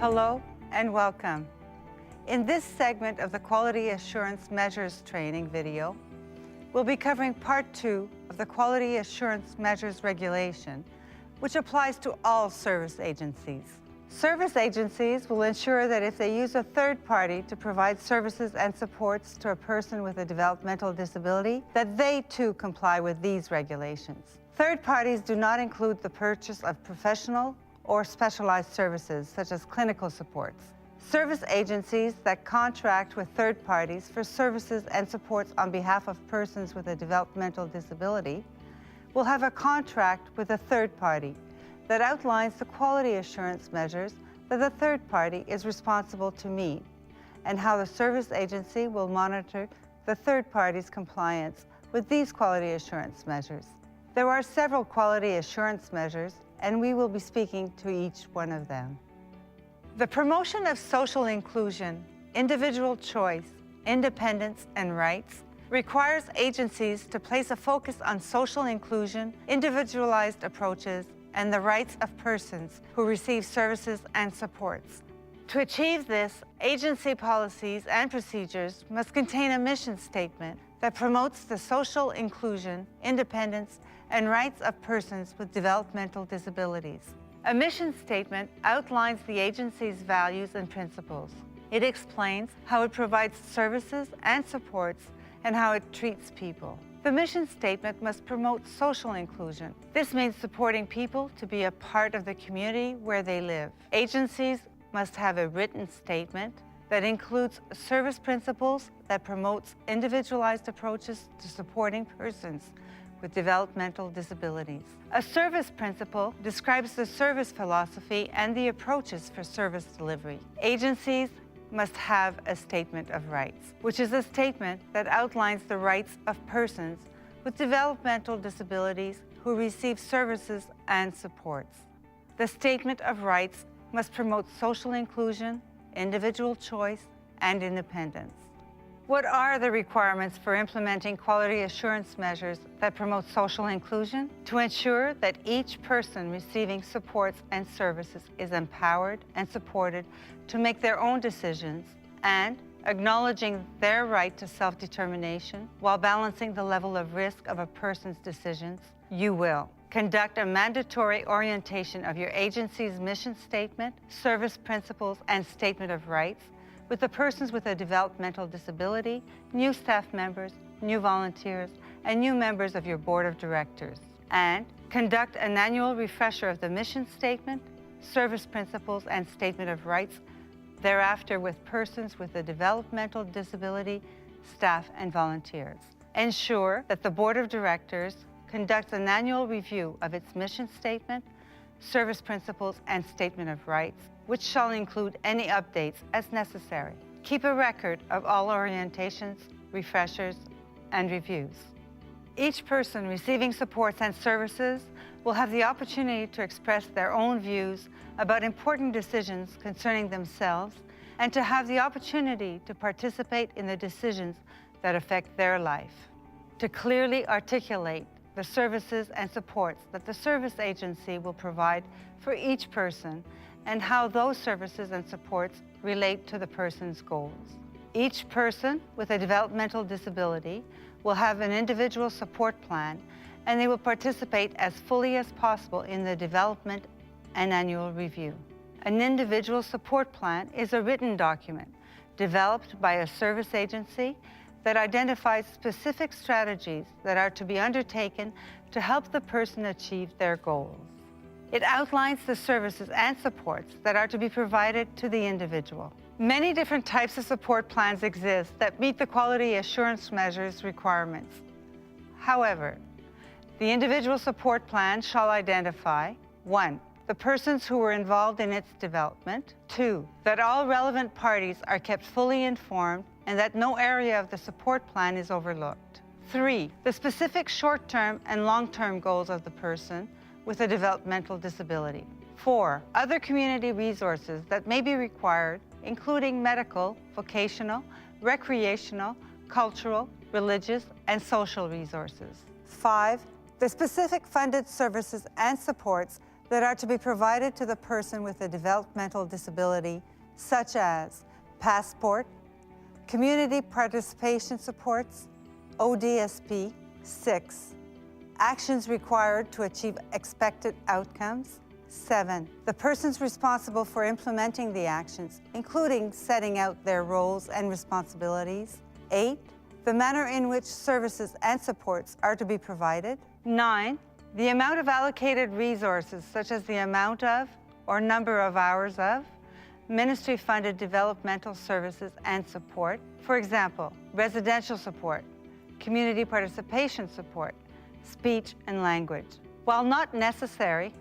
Hello and welcome. In this segment of the Quality Assurance Measures training video, we'll be covering Part 2 of the Quality Assurance Measures Regulation, which applies to all service agencies. Service agencies will ensure that if they use a third party to provide services and supports to a person with a developmental disability, that they too comply with these regulations. Third parties do not include the purchase of professional or specialized services, such as clinical supports. Service agencies that contract with third parties for services and supports on behalf of persons with a developmental disability will have a contract with a third party that outlines the quality assurance measures that the third party is responsible to meet and how the service agency will monitor the third party's compliance with these quality assurance measures. There are several quality assurance measures, and we will be speaking to each one of them. The promotion of social inclusion, individual choice, independence, and rights requires agencies to place a focus on social inclusion, individualized approaches, and the rights of persons who receive services and supports. To achieve this, agency policies and procedures must contain a mission statement that promotes the social inclusion, independence, and rights of persons with developmental disabilities. A mission statement outlines the agency's values and principles. It explains how it provides services and supports and how it treats people. The mission statement must promote social inclusion. This means supporting people to be a part of the community where they live. Agencies must have a written statement that includes service principles that promotes individualized approaches to supporting persons with developmental disabilities. A service principle describes the service philosophy and the approaches for service delivery. Agencies must have a statement of rights, which is a statement that outlines the rights of persons with developmental disabilities who receive services and supports. The statement of rights must promote social inclusion, individual choice, and independence. What are the requirements for implementing quality assurance measures that promote social inclusion? To ensure that each person receiving supports and services is empowered and supported to make their own decisions and acknowledging their right to self-determination while balancing the level of risk of a person's decisions, you will conduct a mandatory orientation of your agency's mission statement, service principles, and statement of rights with the persons with a developmental disability, new staff members, new volunteers, and new members of your board of directors. And conduct an annual refresher of the mission statement, service principles, and statement of rights thereafter with persons with a developmental disability, staff, and volunteers. Ensure that the board of directors conducts an annual review of its mission statement, service principles, and statement of rights, which shall include any updates as necessary. Keep a record of all orientations, refreshers, and reviews. Each person receiving supports and services will have the opportunity to express their own views about important decisions concerning themselves and to have the opportunity to participate in the decisions that affect their life. To clearly articulate the services and supports that the service agency will provide for each person and how those services and supports relate to the person's goals. Each person with a developmental disability will have an individual support plan, and they will participate as fully as possible in the development and annual review. An individual support plan is a written document developed by a service agency that identifies specific strategies that are to be undertaken to help the person achieve their goals. It outlines the services and supports that are to be provided to the individual. Many different types of support plans exist that meet the quality assurance measures requirements. However, the individual support plan shall identify 1. The persons who were involved in its development. 2. That all relevant parties are kept fully informed and that no area of the support plan is overlooked. 3. The specific short-term and long-term goals of the person with a developmental disability. 4. Other community resources that may be required, including medical, vocational, recreational, cultural, religious, and social resources. 5. The specific funded services and supports that are to be provided to the person with a developmental disability, such as passport, community participation supports, ODSP. 6. Actions required to achieve expected outcomes. 7. The persons responsible for implementing the actions, including setting out their roles and responsibilities. 8. The manner in which services and supports are to be provided. 9. The amount of allocated resources, such as the amount of or number of hours of ministry-funded developmental services and support. For example, residential support, community participation support, speech and language. While not necessary,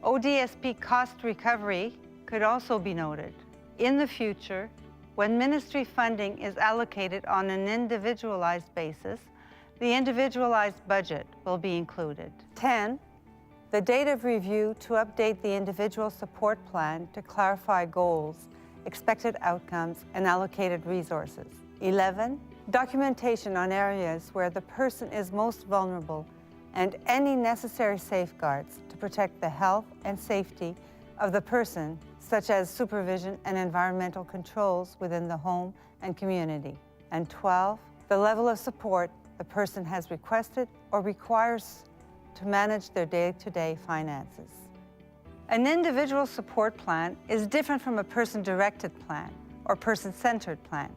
ODSP cost recovery could also be noted. In the future, when ministry funding is allocated on an individualized basis, the individualized budget will be included. 10. The date of review to update the individual support plan to clarify goals, expected outcomes, and allocated resources. 11. Documentation on areas where the person is most vulnerable and any necessary safeguards to protect the health and safety of the person, such as supervision and environmental controls within the home and community. And 12. The level of support the person has requested or requires to manage their day-to-day finances. An individual support plan is different from a person-directed plan or person-centered plan.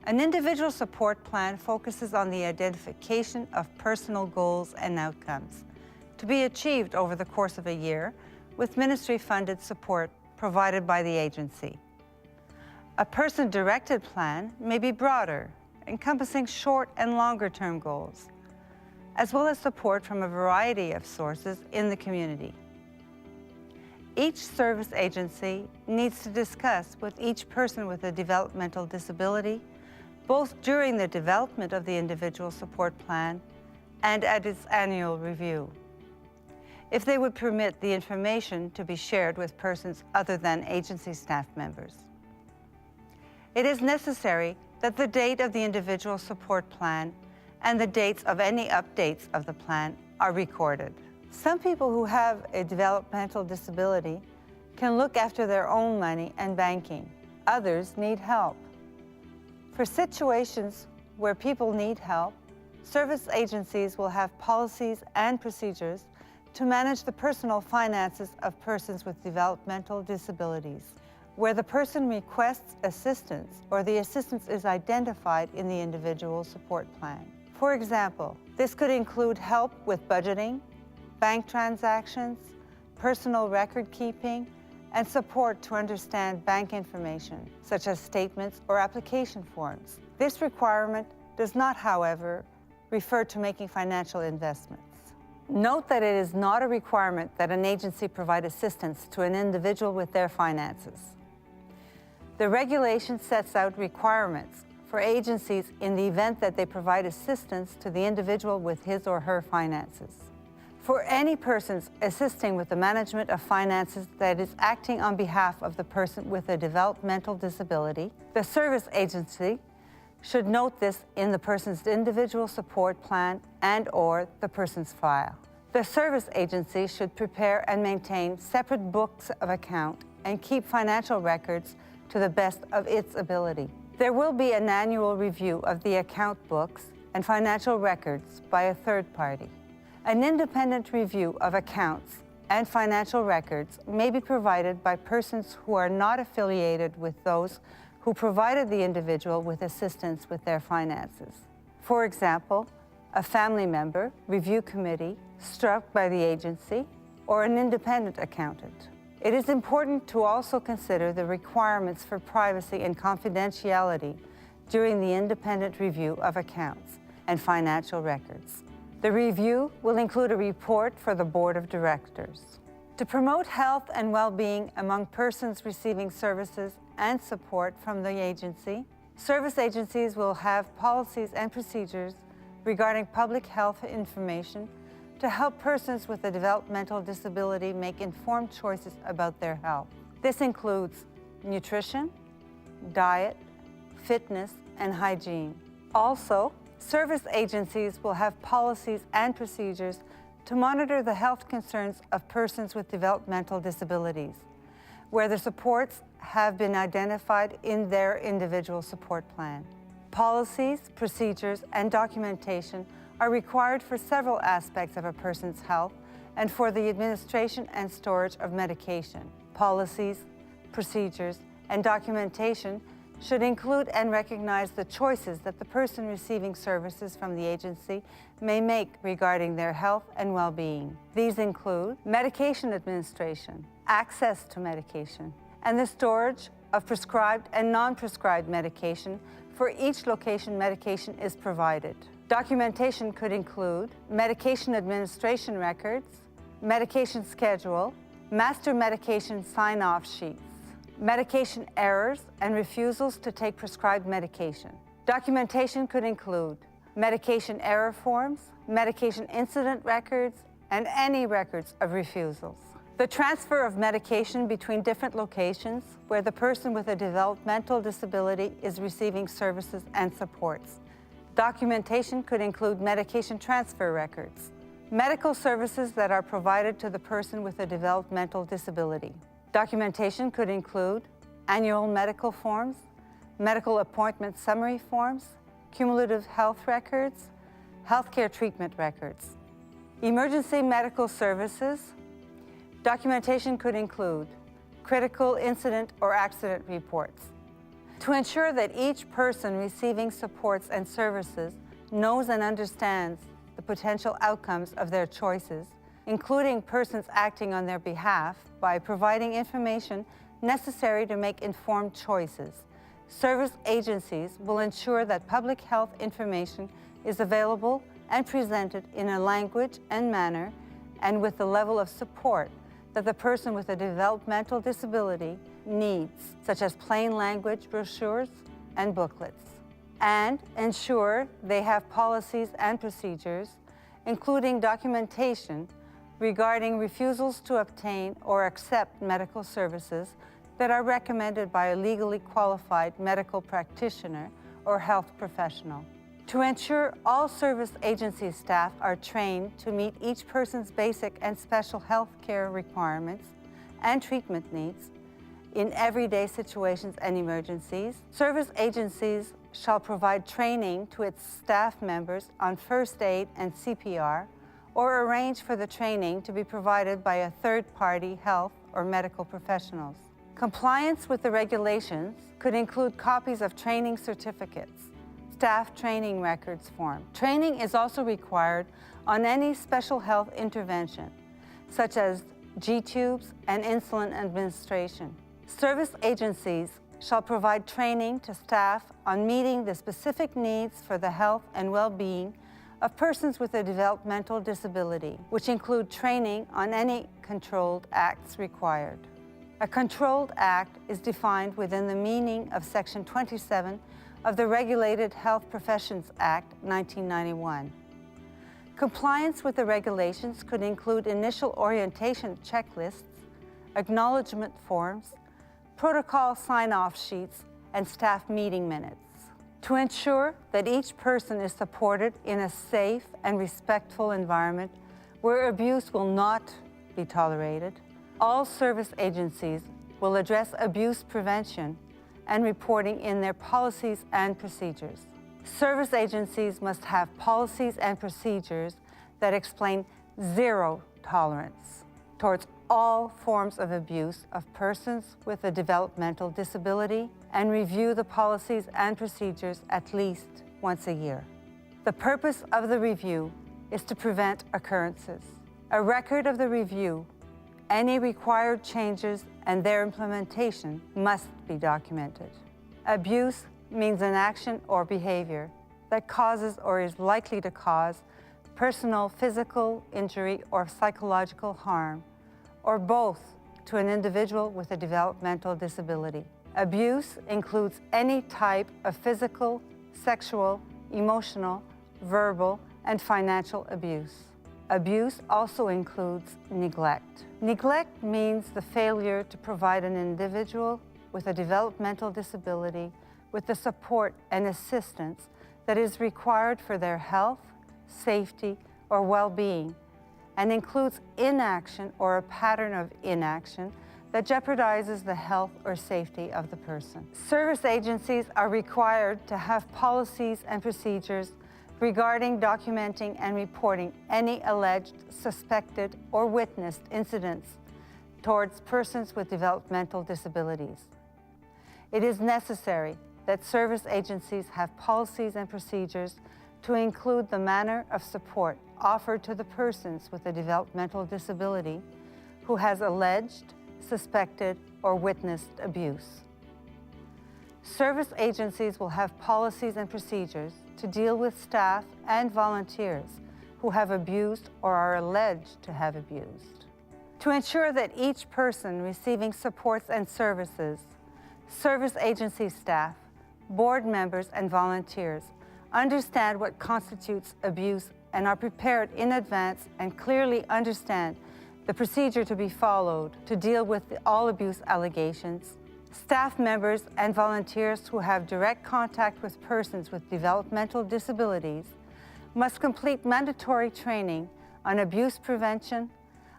An individual support plan focuses on the identification of personal goals and outcomes to be achieved over the course of a year with ministry-funded support provided by the agency. A person-directed plan may be broader, encompassing short and longer-term goals, as well as support from a variety of sources in the community. Each service agency needs to discuss with each person with a developmental disability, both during the development of the individual support plan and at its annual review, if they would permit the information to be shared with persons other than agency staff members. It is necessary that the date of the individual support plan and the dates of any updates of the plan are recorded. Some people who have a developmental disability can look after their own money and banking. Others need help. For situations where people need help, service agencies will have policies and procedures to manage the personal finances of persons with developmental disabilities, where the person requests assistance or the assistance is identified in the individual support plan. For example, this could include help with budgeting, bank transactions, personal record keeping, and support to understand bank information, such as statements or application forms. This requirement does not, however, refer to making financial investments. Note that it is not a requirement that an agency provide assistance to an individual with their finances. The regulation sets out requirements for agencies in the event that they provide assistance to the individual with his or her finances. For any persons assisting with the management of finances that is acting on behalf of the person with a developmental disability, the service agency should note this in the person's individual support plan and/or the person's file. The service agency should prepare and maintain separate books of account and keep financial records to the best of its ability. There will be an annual review of the account books and financial records by a third party. An independent review of accounts and financial records may be provided by persons who are not affiliated with those who provided the individual with assistance with their finances. For example, a family member, review committee, struck by the agency, or an independent accountant. It is important to also consider the requirements for privacy and confidentiality during the independent review of accounts and financial records. The review will include a report for the Board of Directors. To promote health and well-being among persons receiving services and support from the agency, service agencies will have policies and procedures regarding public health information to help persons with a developmental disability make informed choices about their health. This includes nutrition, diet, fitness, and hygiene. Also, service agencies will have policies and procedures to monitor the health concerns of persons with developmental disabilities, where the supports have been identified in their individual support plan. Policies, procedures, and documentation are required for several aspects of a person's health and for the administration and storage of medication. Policies, procedures, and documentation should include and recognize the choices that the person receiving services from the agency may make regarding their health and well-being. These include medication administration, access to medication, and the storage of prescribed and non-prescribed medication for each location medication is provided. Documentation could include medication administration records, medication schedule, master medication sign-off sheets, medication errors and refusals to take prescribed medication. Documentation could include medication error forms, medication incident records, and any records of refusals. The transfer of medication between different locations where the person with a developmental disability is receiving services and supports. Documentation could include medication transfer records, medical services that are provided to the person with a developmental disability. Documentation could include annual medical forms, medical appointment summary forms, cumulative health records, healthcare treatment records. Emergency medical services. Documentation could include critical incident or accident reports. To ensure that each person receiving supports and services knows and understands the potential outcomes of their choices, including persons acting on their behalf by providing information necessary to make informed choices, service agencies will ensure that public health information is available and presented in a language and manner and with the level of support that the person with a developmental disability needs, such as plain language brochures and booklets, and ensure they have policies and procedures, including documentation regarding refusals to obtain or accept medical services that are recommended by a legally qualified medical practitioner or health professional. To ensure all service agency staff are trained to meet each person's basic and special health care requirements and treatment needs in everyday situations and emergencies, service agencies shall provide training to its staff members on first aid and CPR, or arrange for the training to be provided by a third-party health or medical professionals. Compliance with the regulations could include copies of training certificates, staff training records form. Training is also required on any special health intervention, such as G-tubes and insulin administration. Service agencies shall provide training to staff on meeting the specific needs for the health and well-being of persons with a developmental disability, which include training on any controlled acts required. A controlled act is defined within the meaning of Section 27 of the Regulated Health Professions Act, 1991. Compliance with the regulations could include initial orientation checklists, acknowledgement forms, protocol sign-off sheets, and staff meeting minutes. To ensure that each person is supported in a safe and respectful environment where abuse will not be tolerated, all service agencies will address abuse prevention and reporting in their policies and procedures. Service agencies must have policies and procedures that explain zero tolerance towards all forms of abuse of persons with a developmental disability and review the policies and procedures at least once a year. The purpose of the review is to prevent occurrences. A record of the review, any required changes, and their implementation must be documented. Abuse means an action or behavior that causes or is likely to cause personal physical injury or psychological harm, or both, to an individual with a developmental disability. Abuse includes any type of physical, sexual, emotional, verbal, and financial abuse. Abuse also includes neglect. Neglect means the failure to provide an individual with a developmental disability with the support and assistance that is required for their health, safety, or well-being, and includes inaction or a pattern of inaction that jeopardizes the health or safety of the person. Service agencies are required to have policies and procedures regarding documenting and reporting any alleged, suspected, or witnessed incidents towards persons with developmental disabilities. It is necessary that service agencies have policies and procedures to include the manner of support offered to the persons with a developmental disability who has alleged, suspected, or witnessed abuse. Service agencies will have policies and procedures to deal with staff and volunteers who have abused or are alleged to have abused. To ensure that each person receiving supports and services, service agency staff, board members, and volunteers understand what constitutes abuse and are prepared in advance and clearly understand the procedure to be followed to deal with all abuse allegations. Staff members and volunteers who have direct contact with persons with developmental disabilities must complete mandatory training on abuse prevention,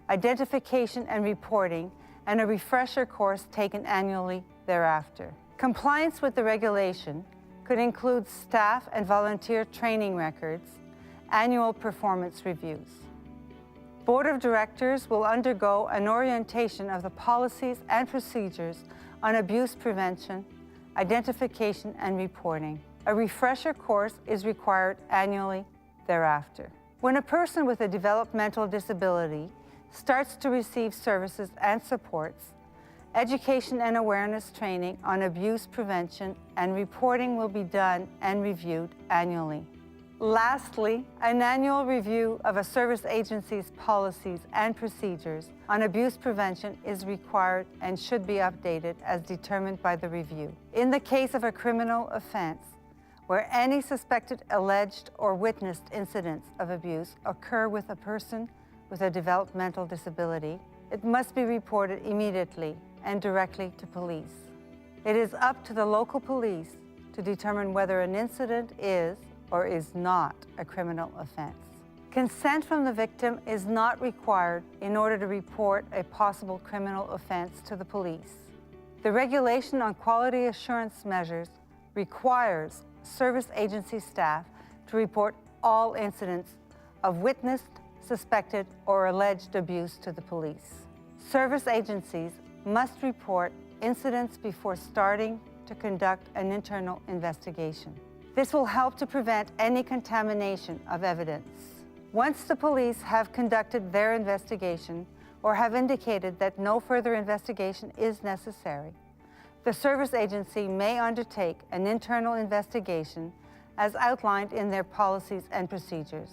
identification and reporting, and a refresher course taken annually thereafter. Compliance with the regulation could include staff and volunteer training records, annual performance reviews. Board of Directors will undergo an orientation of the policies and procedures on abuse prevention, identification, and reporting. A refresher course is required annually thereafter. When a person with a developmental disability starts to receive services and supports, education and awareness training on abuse prevention and reporting will be done and reviewed annually. Lastly, an annual review of a service agency's policies and procedures on abuse prevention is required and should be updated as determined by the review. In the case of a criminal offense, where any suspected, alleged, or witnessed incidents of abuse occur with a person with a developmental disability, it must be reported immediately and directly to police. It is up to the local police to determine whether an incident is or is not a criminal offense. Consent from the victim is not required in order to report a possible criminal offense to the police. The regulation on quality assurance measures requires service agency staff to report all incidents of witnessed, suspected, or alleged abuse to the police. Service agencies must report incidents before starting to conduct an internal investigation. This will help to prevent any contamination of evidence. Once the police have conducted their investigation or have indicated that no further investigation is necessary, the service agency may undertake an internal investigation as outlined in their policies and procedures.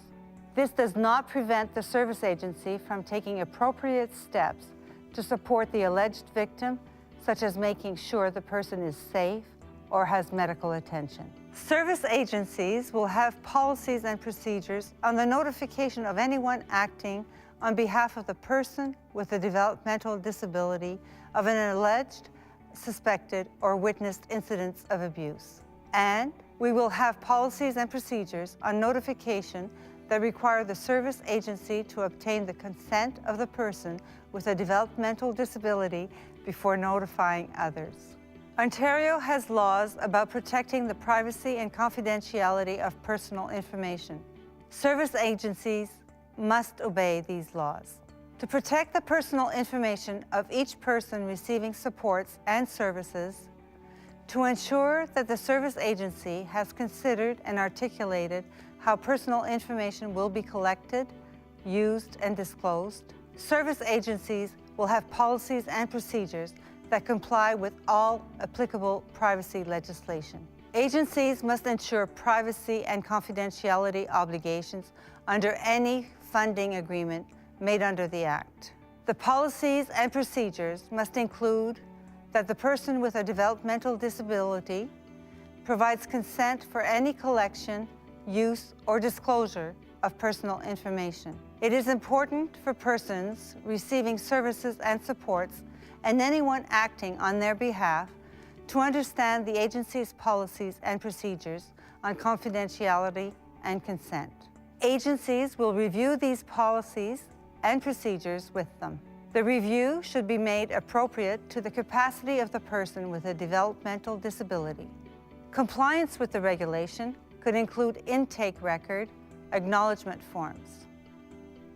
This does not prevent the service agency from taking appropriate steps to support the alleged victim, such as making sure the person is safe or has medical attention. Service agencies will have policies and procedures on the notification of anyone acting on behalf of the person with a developmental disability of an alleged, suspected, or witnessed incidents of abuse. And we will have policies and procedures on notification that require the service agency to obtain the consent of the person with a developmental disability before notifying others. Ontario has laws about protecting the privacy and confidentiality of personal information. Service agencies must obey these laws. To protect the personal information of each person receiving supports and services, to ensure that the service agency has considered and articulated how personal information will be collected, used, and disclosed, service agencies will have policies and procedures that comply with all applicable privacy legislation. Agencies must ensure privacy and confidentiality obligations under any funding agreement made under the Act. The policies and procedures must include that the person with a developmental disability provides consent for any collection, use, or disclosure of personal information. It is important for persons receiving services and supports and anyone acting on their behalf to understand the agency's policies and procedures on confidentiality and consent. Agencies will review these policies and procedures with them. The review should be made appropriate to the capacity of the person with a developmental disability. Compliance with the regulation could include intake record, acknowledgement forms.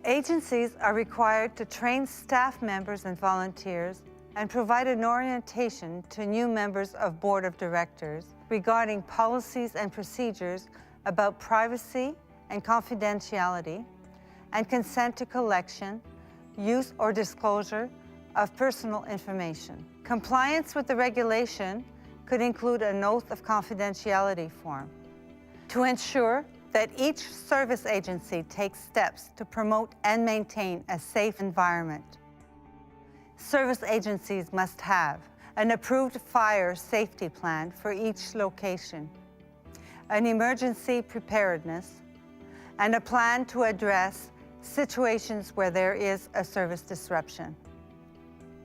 Agencies are required to train staff members and volunteers and provide an orientation to new members of Board of Directors regarding policies and procedures about privacy and confidentiality and consent to collection, use or disclosure of personal information. Compliance with the regulation could include an oath of confidentiality form. To ensure that each service agency takes steps to promote and maintain a safe environment, service agencies must have an approved fire safety plan for each location, an emergency preparedness, and a plan to address situations where there is a service disruption.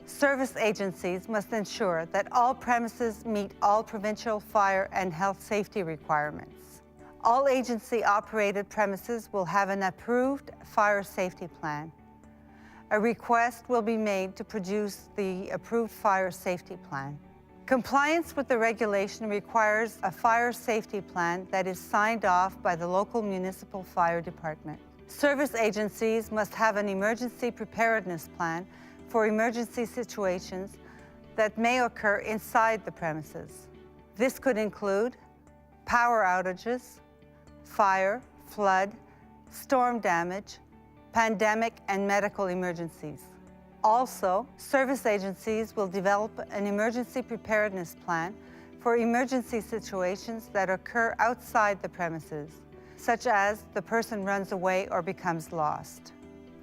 Service agencies must ensure that all premises meet all provincial fire and health safety requirements. All agency-operated premises will have an approved fire safety plan. A request will be made to produce the approved fire safety plan. Compliance with the regulation requires a fire safety plan that is signed off by the local municipal fire department. Service agencies must have an emergency preparedness plan for emergency situations that may occur inside the premises. This could include power outages, fire, flood, storm damage, pandemic and medical emergencies. Also, service agencies will develop an emergency preparedness plan for emergency situations that occur outside the premises, such as the person runs away or becomes lost.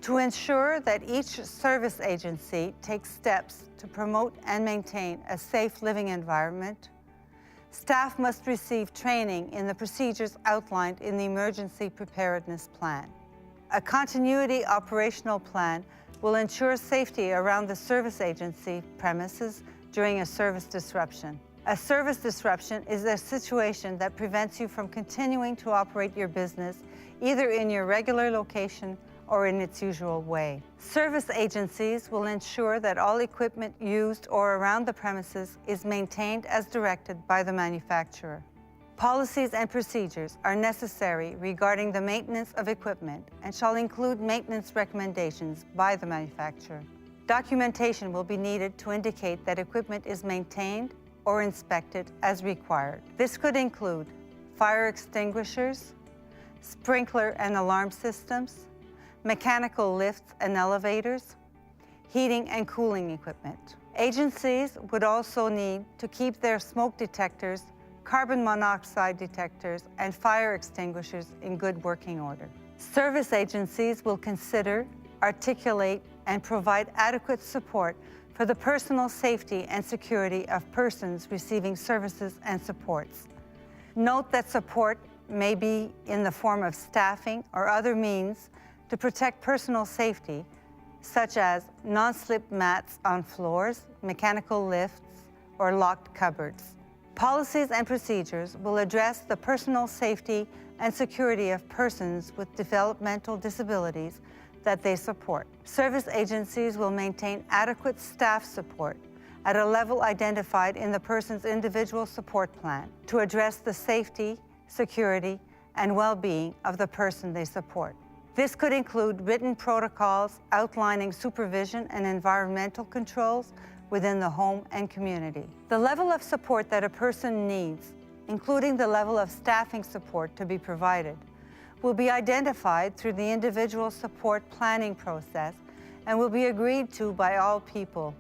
To ensure that each service agency takes steps to promote and maintain a safe living environment, staff must receive training in the procedures outlined in the Emergency Preparedness Plan. A continuity operational plan will ensure safety around the service agency premises during a service disruption. A service disruption is a situation that prevents you from continuing to operate your business either in your regular location or in its usual way. Service agencies will ensure that all equipment used or around the premises is maintained as directed by the manufacturer. Policies and procedures are necessary regarding the maintenance of equipment and shall include maintenance recommendations by the manufacturer. Documentation will be needed to indicate that equipment is maintained or inspected as required. This could include fire extinguishers, sprinkler and alarm systems, mechanical lifts and elevators, heating and cooling equipment. Agencies would also need to keep their smoke detectors, carbon monoxide detectors, and fire extinguishers in good working order. Service agencies will consider, articulate, and provide adequate support for the personal safety and security of persons receiving services and supports. Note that support may be in the form of staffing or other means to protect personal safety, such as non-slip mats on floors, mechanical lifts, or locked cupboards. Policies and procedures will address the personal safety and security of persons with developmental disabilities that they support. Service agencies will maintain adequate staff support at a level identified in the person's individual support plan to address the safety, security, and well-being of the person they support. This could include written protocols outlining supervision and environmental controls within the home and community. The level of support that a person needs, including the level of staffing support to be provided, will be identified through the individual support planning process and will be agreed to by all people,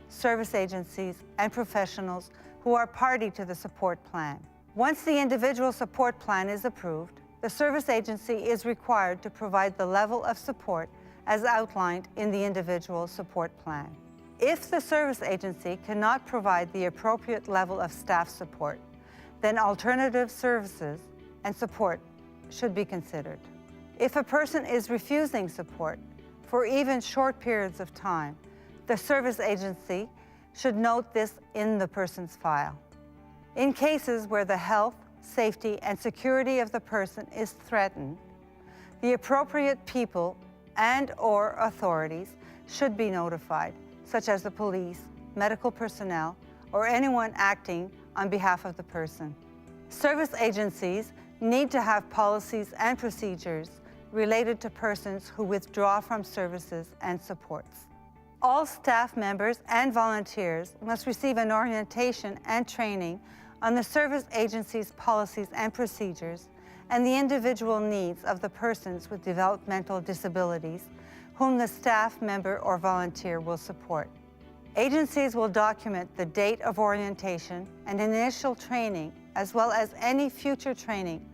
service agencies, and professionals who are party to the support plan. Once the individual support plan is approved, the service agency is required to provide the level of support as outlined in the individual support plan. If the service agency cannot provide the appropriate level of staff support, then alternative services and support should be considered. If a person is refusing support for even short periods of time, the service agency should note this in the person's file. In cases where the health, safety, and security of the person is threatened, the appropriate people and/or authorities should be notified, such as the police, medical personnel, or anyone acting on behalf of the person. Service agencies need to have policies and procedures related to persons who withdraw from services and supports. All staff members and volunteers must receive an orientation and training on the service agency's policies and procedures and the individual needs of the persons with developmental disabilities whom the staff member or volunteer will support. Agencies will document the date of orientation and initial training, as well as any future training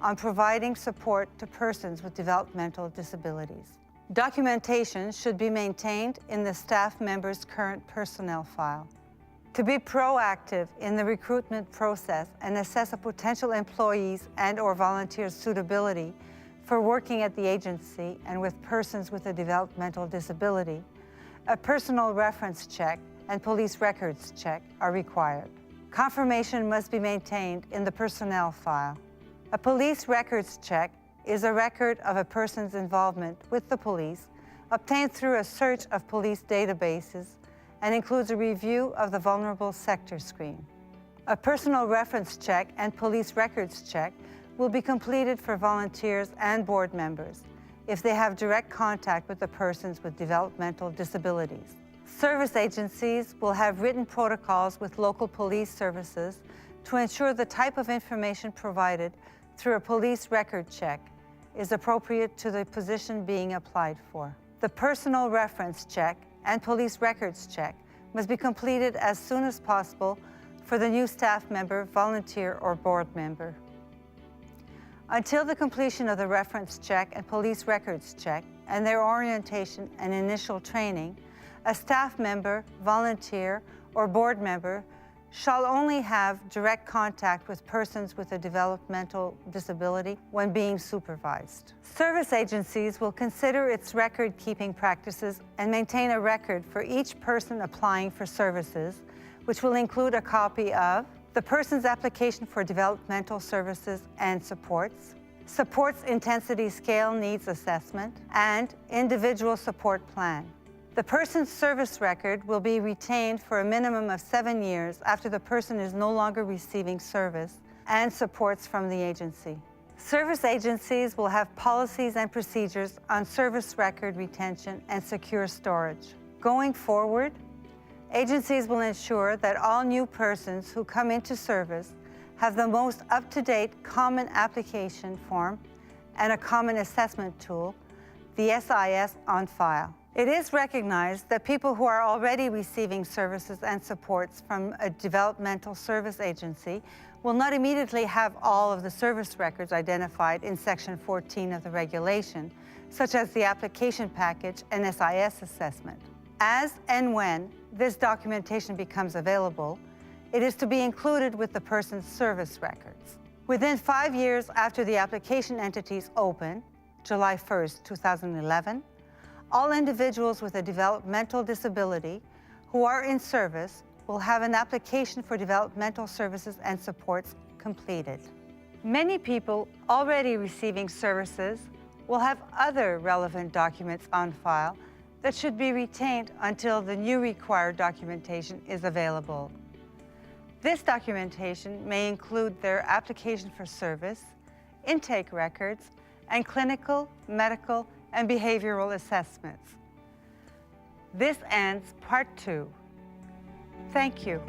on providing support to persons with developmental disabilities. Documentation should be maintained in the staff member's current personnel file. To be proactive in the recruitment process and assess a potential employee's and/or volunteer's suitability for working at the agency and with persons with a developmental disability, a personal reference check and police records check are required. Confirmation must be maintained in the personnel file. A police records check is a record of a person's involvement with the police obtained through a search of police databases and includes a review of the vulnerable sector screen. A personal reference check and police records check will be completed for volunteers and board members if they have direct contact with the persons with developmental disabilities. Service agencies will have written protocols with local police services to ensure the type of information provided through a police record check is appropriate to the position being applied for. The personal reference check and police records check must be completed as soon as possible for the new staff member, volunteer, or board member. Until the completion of the reference check and police records check and their orientation and initial training, a staff member, volunteer, or board member shall only have direct contact with persons with a developmental disability when being supervised. Service agencies will consider its record-keeping practices and maintain a record for each person applying for services, which will include a copy of the person's application for developmental services and supports, supports intensity scale needs assessment, and individual support plan. The person's service record will be retained for a minimum of 7 years after the person is no longer receiving service and supports from the agency. Service agencies will have policies and procedures on service record retention and secure storage. Going forward, agencies will ensure that all new persons who come into service have the most up-to-date common application form and a common assessment tool, the SIS, on file. It is recognized that people who are already receiving services and supports from a developmental service agency will not immediately have all of the service records identified in Section 14 of the regulation, such as the application package and SIS assessment. As and when this documentation becomes available, it is to be included with the person's service records. Within 5 years after the application entities open, July 1st, 2011, all individuals with a developmental disability who are in service will have an application for developmental services and supports completed. Many people already receiving services will have other relevant documents on file that should be retained until the new required documentation is available. This documentation may include their application for service, intake records, and clinical, medical, and behavioral assessments. This ends Part 2. Thank you.